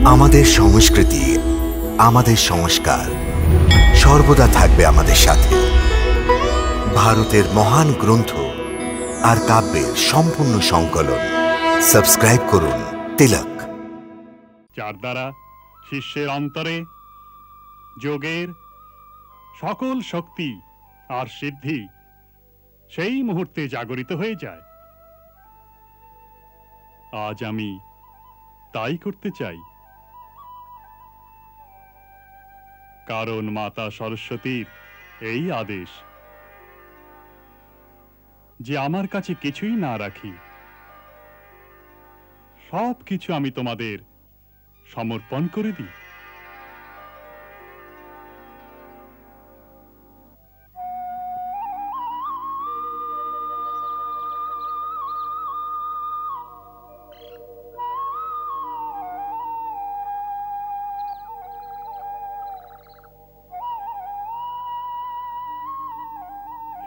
আমাদের সংস্কৃতি, আমাদের সংস্কার সর্বদা থাকবে আমাদের সাথে। ভারতের মহান গ্রন্থ আর কাব্যের সম্পূর্ণ সংকলন। সাবস্ক্রাইব করুন তিলক। যার দ্বারা শিষ্যের অন্তরে যোগের সকল শক্তি আর সিদ্ধি সেই মুহূর্তে জাগরিত হয়ে যায়। আজ আমি তাই করতে চাই, কারণ মাতা সরস্বতীর এই আদেশ যে আমার কাছে কিছুই না রাখি, সব কিছু আমি তোমাদের সমর্পণ করে দিই।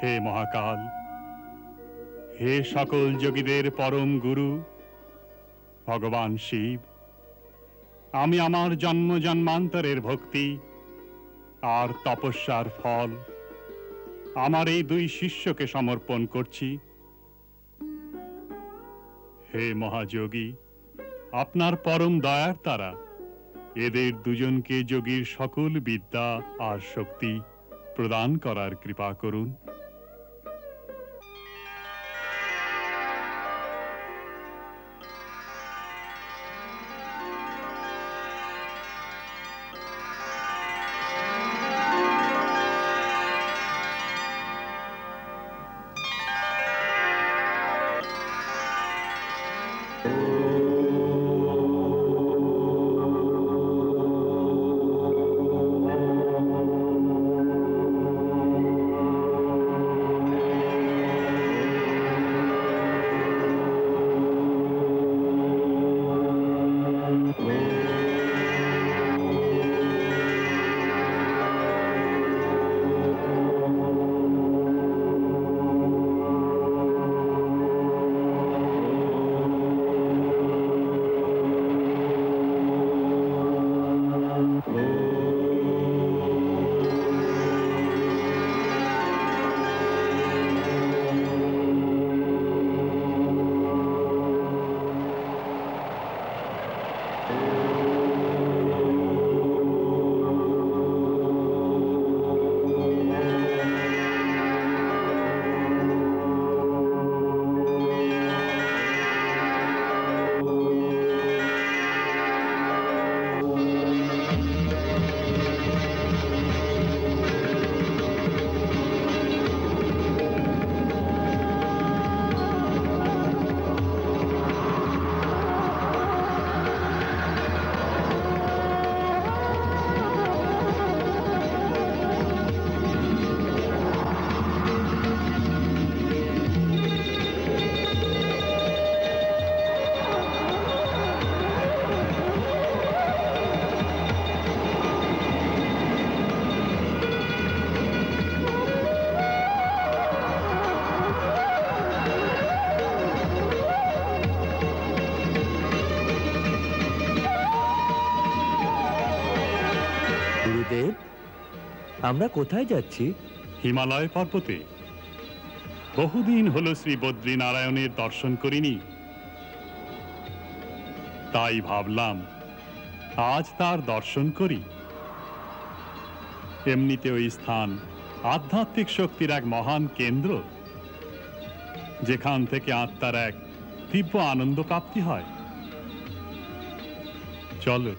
হে মহাকাল, হে সকল যোগীদের পরম গুরু ভগবান শিব, আমি আমার জন্ম জন্মান্তরের ভক্তি আর তপস্যার ফল আমার এই দুই শিষ্যকে সমর্পণ করছি। হে মহাযোগী, আপনার পরম দয়ার দ্বারা এদের দুজনকে যোগীর সকল বিদ্যা আর শক্তি প্রদান করার কৃপা করুন। আমরা কোথায় যাচ্ছি? হিমালয় পর্বতে। বহুদিন হলো শ্রী বদ্রী নারায়ণের দর্শন করিনি, তাই ভাবলাম আজ তার দর্শন করি। এমনিতে ওই স্থান আধ্যাত্মিক শক্তির এক মহান কেন্দ্র, যেখান থেকে আত্মার এক তীব্র আনন্দ প্রাপ্তি হয়। চলো।